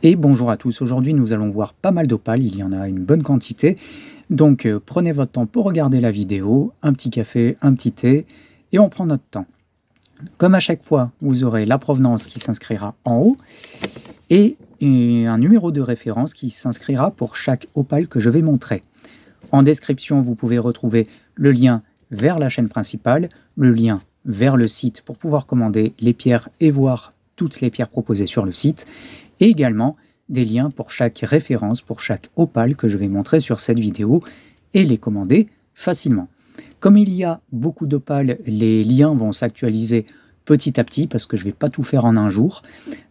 Et bonjour à tous, aujourd'hui nous allons voir pas mal d'opales, il y en a une bonne quantité. Donc prenez votre temps pour regarder la vidéo, un petit café, un petit thé, et on prend notre temps. Comme à chaque fois, vous aurez la provenance qui s'inscrira en haut, et un numéro de référence qui s'inscrira pour chaque opale que je vais montrer. En description, vous pouvez retrouver le lien vers la chaîne principale, le lien vers le site pour pouvoir commander les pierres et voir toutes les pierres proposées sur le site, et également des liens pour chaque référence, pour chaque opale que je vais montrer sur cette vidéo et les commander facilement. Comme il y a beaucoup d'opales, les liens vont s'actualiser petit à petit parce que je ne vais pas tout faire en un jour.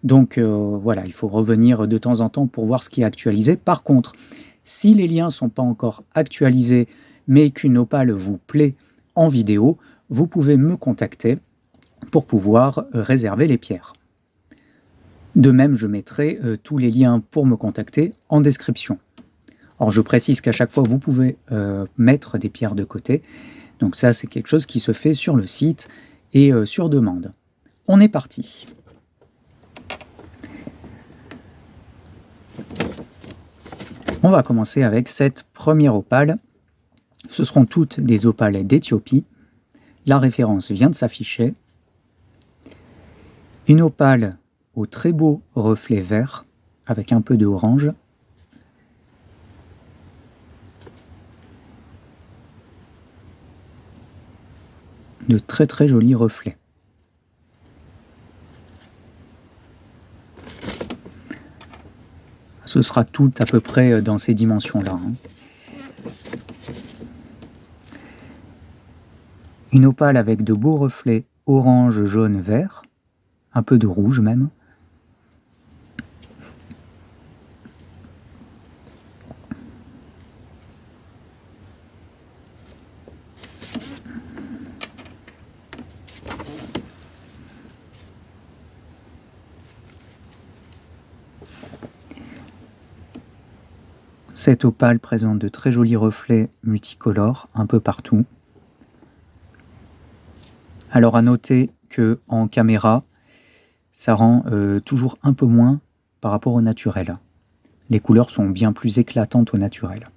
Donc voilà, il faut revenir de temps en temps pour voir ce qui est actualisé. Par contre, si les liens ne sont pas encore actualisés mais qu'une opale vous plaît en vidéo, vous pouvez me contacter pour pouvoir réserver les pierres. De même, je mettrai tous les liens pour me contacter en description. Alors, je précise qu'à chaque fois, vous pouvez mettre des pierres de côté. Donc ça, c'est quelque chose qui se fait sur le site et sur demande. On est parti. On va commencer avec cette première opale. Ce seront toutes des opales d'Éthiopie. La référence vient de s'afficher. Une opale au très beau reflet vert avec un peu de orange. De très très jolis reflets. Ce sera tout à peu près dans ces dimensions-là. Une opale avec de beaux reflets orange, jaune, vert, un peu de rouge même. Cette opale présente de très jolis reflets multicolores un peu partout. Alors à noter que en caméra, ça rend toujours un peu moins par rapport au naturel. Les couleurs sont bien plus éclatantes au naturel.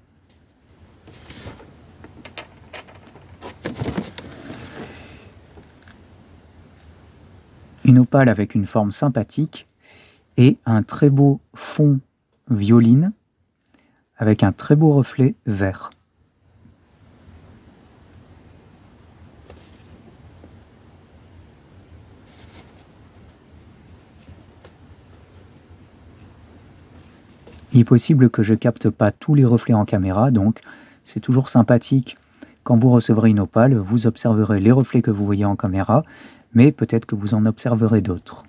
Une opale avec une forme sympathique et un très beau fond violine avec un très beau reflet vert. Il est possible que je capte pas tous les reflets en caméra, donc c'est toujours sympathique. Quand vous recevrez une opale, vous observerez les reflets que vous voyez en caméra, mais peut-être que vous en observerez d'autres.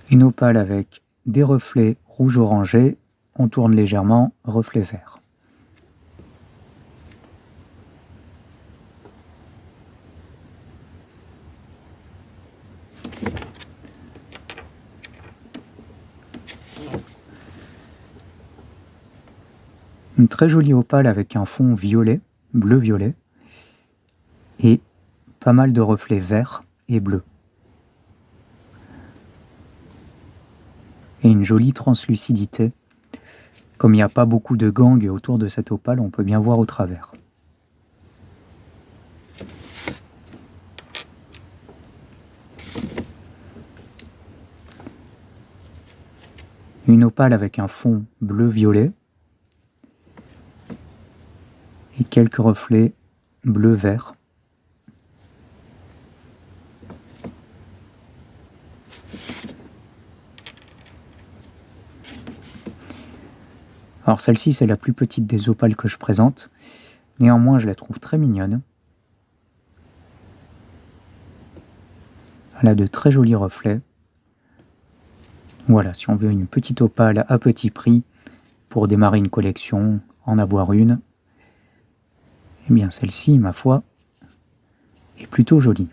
Une opale avec des reflets rouge-orangé, on tourne légèrement, reflet vert. Une très jolie opale avec un fond violet, bleu-violet, et pas mal de reflets verts et bleus. Et une jolie translucidité. Comme il n'y a pas beaucoup de gangue autour de cette opale, on peut bien voir au travers. Une opale avec un fond bleu-violet et quelques reflets bleu-vert. Alors celle-ci, c'est la plus petite des opales que je présente. Néanmoins, je la trouve très mignonne. Elle a de très jolis reflets. Voilà, si on veut une petite opale à petit prix pour démarrer une collection, en avoir une, eh bien celle-ci, ma foi, est plutôt jolie.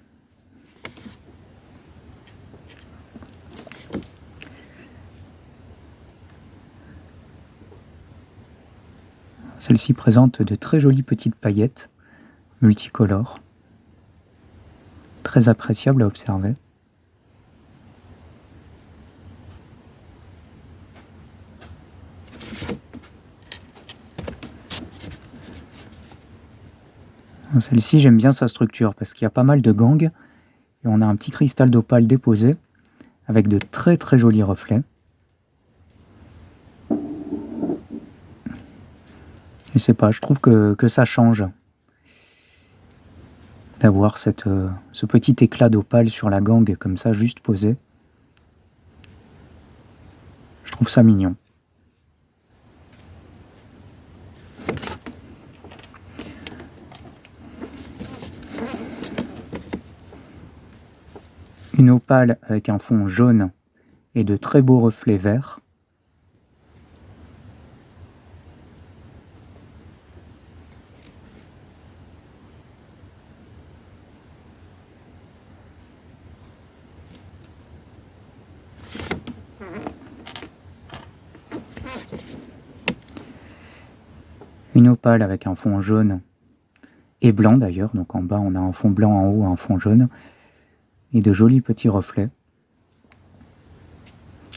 Celle-ci présente de très jolies petites paillettes multicolores. très appréciable à observer. Celle-ci, j'aime bien sa structure parce qu'il y a pas mal de gangues et on a un petit cristal d'opale déposé avec de très très jolis reflets. Je sais pas, je trouve que ça change d'avoir ce petit éclat d'opale sur la gangue comme ça, juste posé. Je trouve ça mignon. Une opale avec un fond jaune et de très beaux reflets verts. Une opale avec un fond jaune et blanc d'ailleurs, donc en bas on a un fond blanc, en haut un fond jaune, et de jolis petits reflets.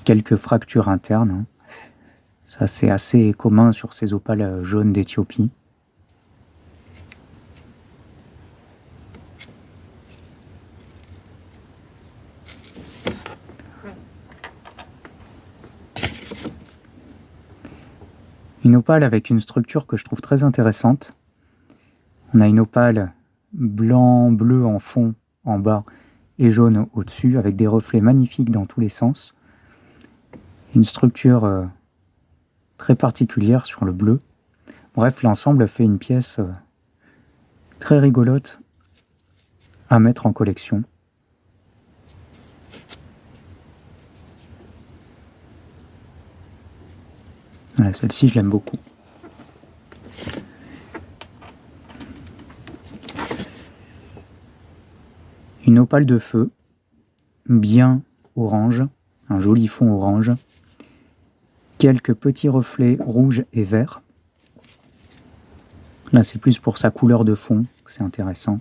Quelques fractures internes, ça c'est assez commun sur ces opales jaunes d'Éthiopie. Une opale avec une structure que je trouve très intéressante. On a une opale blanc-bleu en fond en bas et jaune au-dessus, avec des reflets magnifiques dans tous les sens. Une structure très particulière sur le bleu. Bref, l'ensemble fait une pièce très rigolote à mettre en collection. Voilà, celle-ci, je l'aime beaucoup. Une opale de feu, bien orange, un joli fond orange, quelques petits reflets rouges et verts. Là, c'est plus pour sa couleur de fond que c'est intéressant.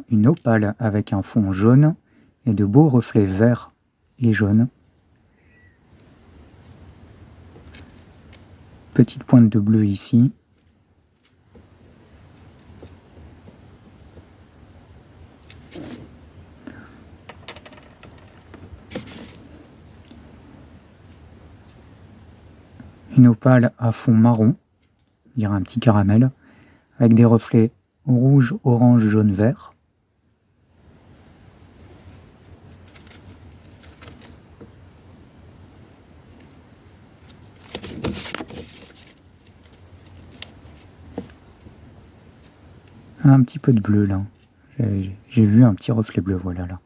Une opale avec un fond jaune et de beaux reflets verts et jaunes. Petite pointe de bleu ici. Une opale à fond marron, on dirait un petit caramel, avec des reflets rouge, orange, jaune, vert. Un petit peu de bleu là. J'ai vu un petit reflet bleu, voilà là.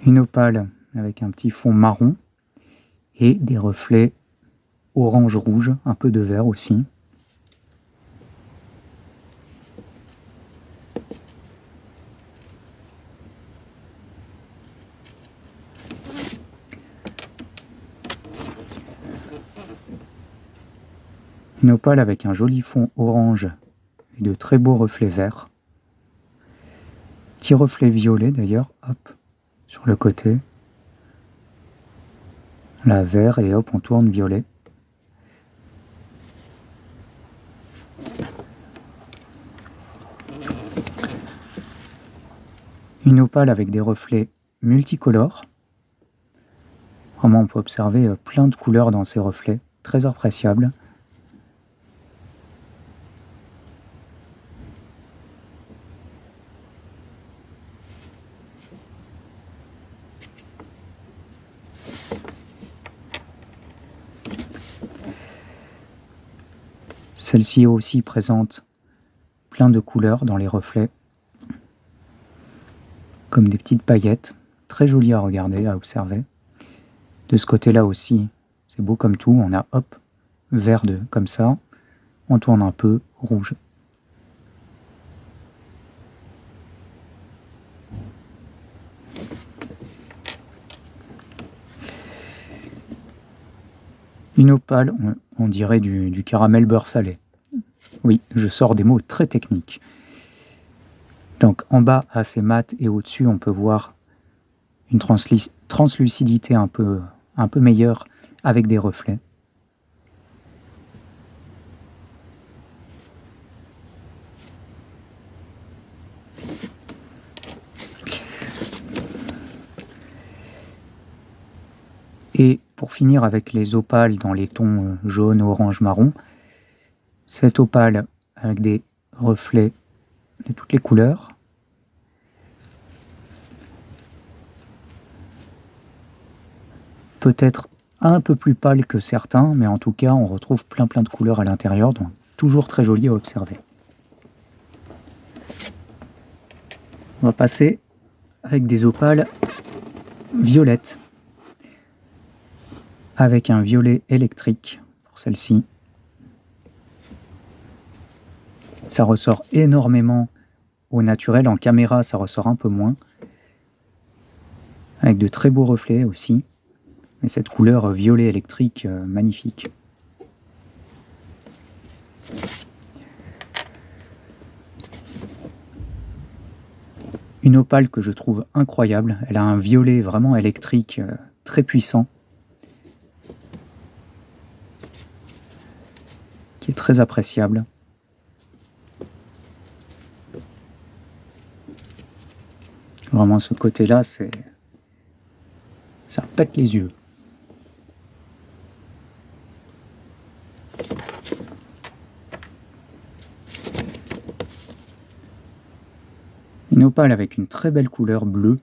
Une opale avec un petit fond marron et des reflets orange-rouge, un peu de vert aussi. Une opale avec un joli fond orange et de très beaux reflets verts. Petit reflet violet d'ailleurs, hop, sur le côté. Là, vert et hop, on tourne violet. Une opale avec des reflets multicolores. Vraiment, on peut observer plein de couleurs dans ces reflets, très appréciables. Celle-ci aussi présente plein de couleurs dans les reflets, comme des petites paillettes, très jolies à regarder, à observer. De ce côté-là aussi, C'est beau comme tout, on a hop, vert comme ça, on tourne un peu, rouge. Une opale, on dirait du caramel beurre salé. Oui, je sors des mots très techniques. Donc en bas, assez mat, et au-dessus, on peut voir une translucidité un peu meilleure avec des reflets. Et pour finir avec les opales dans les tons jaune, orange, marron, cette opale avec des reflets de toutes les couleurs. Peut-être un peu plus pâle que certains, mais en tout cas on retrouve plein de couleurs à l'intérieur, donc toujours très joli à observer. On va passer avec des opales violettes, avec un violet électrique pour celle-ci. Ça ressort énormément au naturel, en caméra ça ressort un peu moins, avec de très beaux reflets aussi, mais cette couleur violet électrique magnifique. Une opale que je trouve incroyable, elle a un violet vraiment électrique très puissant, qui est très appréciable. Vraiment ce côté-là, ça pète les yeux. Une opale avec une très belle couleur bleue,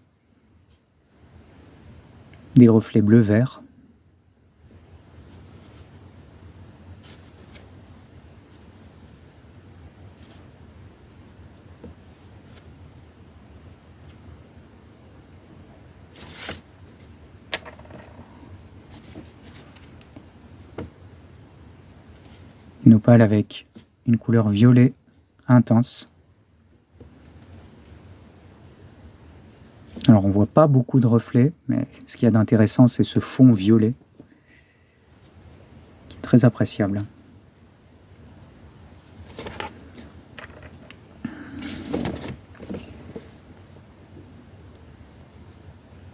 des reflets bleu-vert. Une opale avec une couleur violet intense. Alors on voit pas beaucoup de reflets, mais ce qu'il y a d'intéressant, c'est ce fond violet, qui est très appréciable.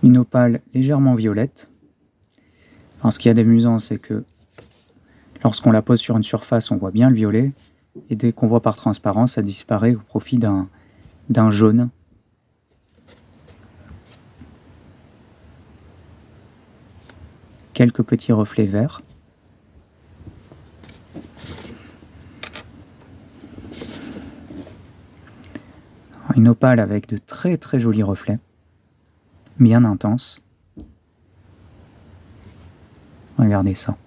Une opale légèrement violette. Alors ce qu'il y a d'amusant, c'est que lorsqu'on la pose sur une surface, on voit bien le violet, et dès qu'on voit par transparence, ça disparaît au profit d'un jaune. Quelques petits reflets verts. Une opale avec de très jolis reflets, bien intenses. Regardez ça.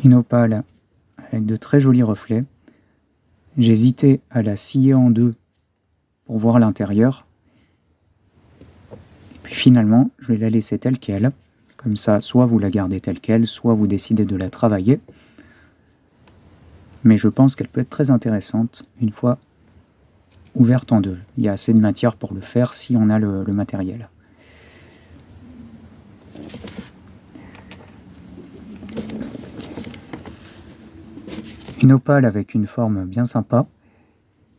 Une opale avec de très jolis reflets. J'ai hésité à la scier en deux pour voir l'intérieur. Et puis finalement, je vais la laisser telle qu'elle. Comme ça, soit vous la gardez telle qu'elle, soit vous décidez de la travailler. Mais je pense qu'elle peut être très intéressante une fois ouverte en deux. Il y a assez de matière pour le faire si on a le matériel. Une opale avec une forme bien sympa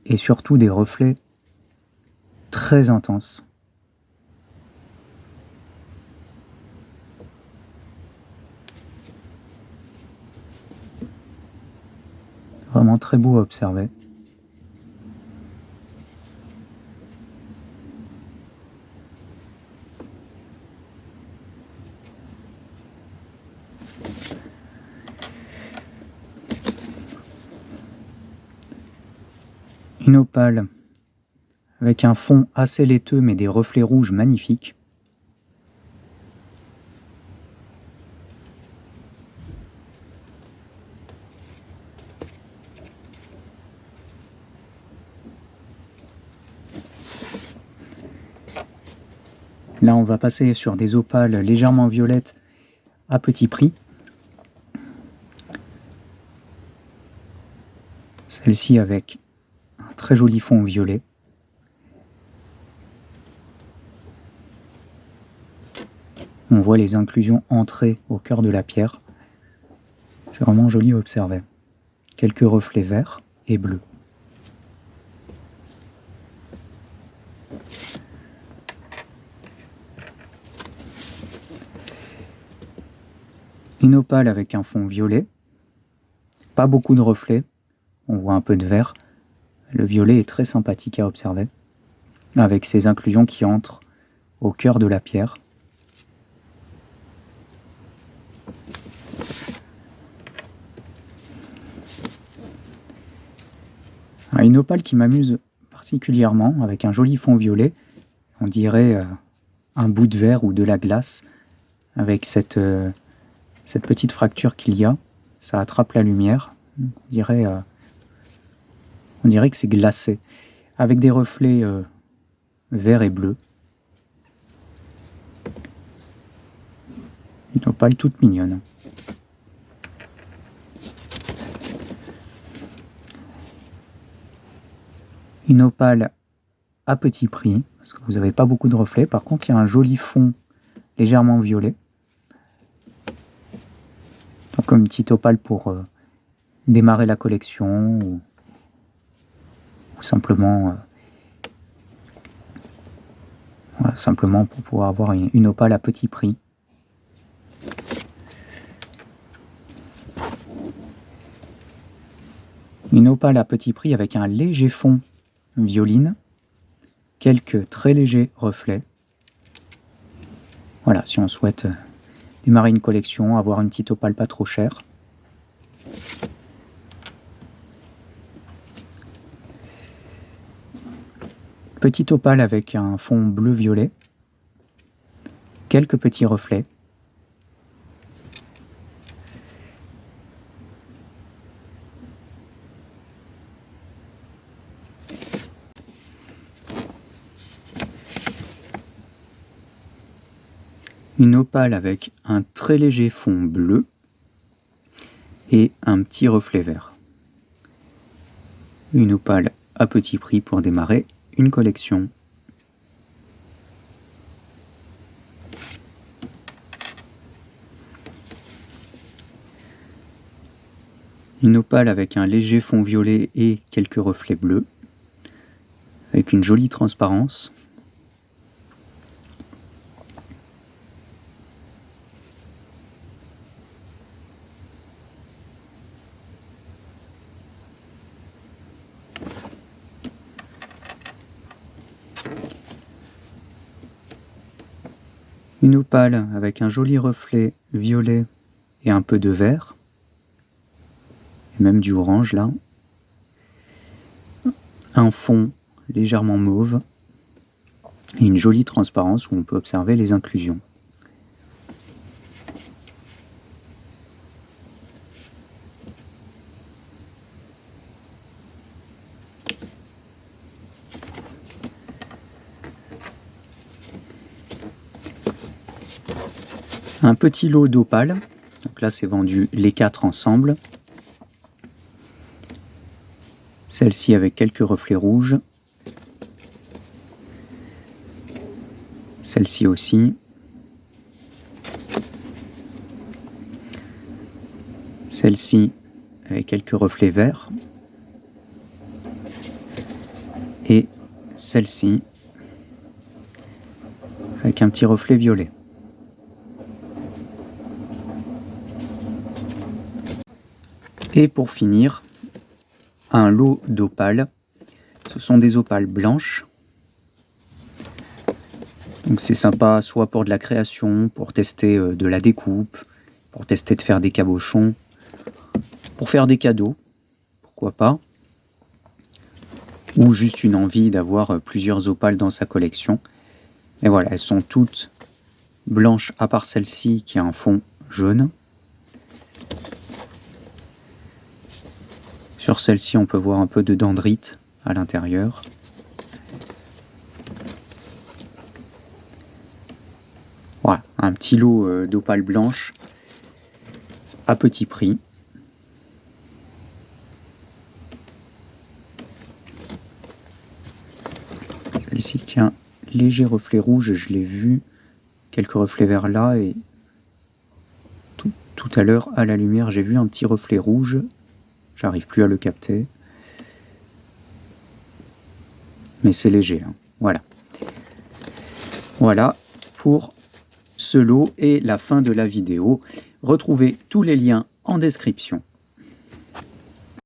et surtout des reflets très intenses. Vraiment très beau à observer. Une opale avec un fond assez laiteux mais des reflets rouges magnifiques. Là, on va passer sur des opales légèrement violettes à petit prix. Celle-ci avec un très joli fond violet. On voit les inclusions entrer au cœur de la pierre. C'est vraiment joli à observer. Quelques reflets verts et bleus. Une opale avec un fond violet. Pas beaucoup de reflets. On voit un peu de vert. Le violet est très sympathique à observer, avec ces inclusions qui entrent au cœur de la pierre. Une opale qui m'amuse particulièrement, avec un joli fond violet. On dirait un bout de verre ou de la glace, avec cette petite fracture qu'il y a. Ça attrape la lumière. On dirait que c'est glacé, avec des reflets verts et bleus. Une opale toute mignonne. Une opale à petit prix, parce que vous n'avez pas beaucoup de reflets. Par contre, il y a un joli fond légèrement violet. Donc, comme une petite opale pour démarrer la collection, ou simplement pour pouvoir avoir une opale à petit prix. Une opale à petit prix avec un léger fond violine, quelques très légers reflets. Voilà, si on souhaite démarrer une collection, avoir une petite opale pas trop chère. Petite opale avec un fond bleu-violet, quelques petits reflets. Une opale avec un très léger fond bleu et un petit reflet vert. Une opale à petit prix pour démarrer une collection. Une opale avec un léger fond violet et quelques reflets bleus, avec une jolie transparence. Une opale avec un joli reflet violet et un peu de vert, et même du orange là. Un fond légèrement mauve et une jolie transparence où on peut observer les inclusions. Un petit lot d'opales, donc là c'est vendu les 4 ensemble. Celle-ci avec quelques reflets rouges. Celle-ci aussi. Celle-ci avec quelques reflets verts. Et celle-ci avec un petit reflet violet. Et pour finir, un lot d'opales. Ce sont des opales blanches. Donc c'est sympa soit pour de la création, pour tester de la découpe, pour tester de faire des cabochons, pour faire des cadeaux, pourquoi pas. Ou juste une envie d'avoir plusieurs opales dans sa collection. Et voilà, elles sont toutes blanches à part celle-ci qui a un fond jaune. Sur celle-ci, on peut voir un peu de dendrite à l'intérieur. un petit lot d'opale blanche à petit prix. Celle-ci qui a un léger reflet rouge, je l'ai vu, quelques reflets verts là, et tout à l'heure à la lumière j'ai vu un petit reflet rouge, j'arrive plus à le capter, mais c'est léger, hein. Voilà pour ce lot et la fin de la vidéo. Retrouvez tous les liens en description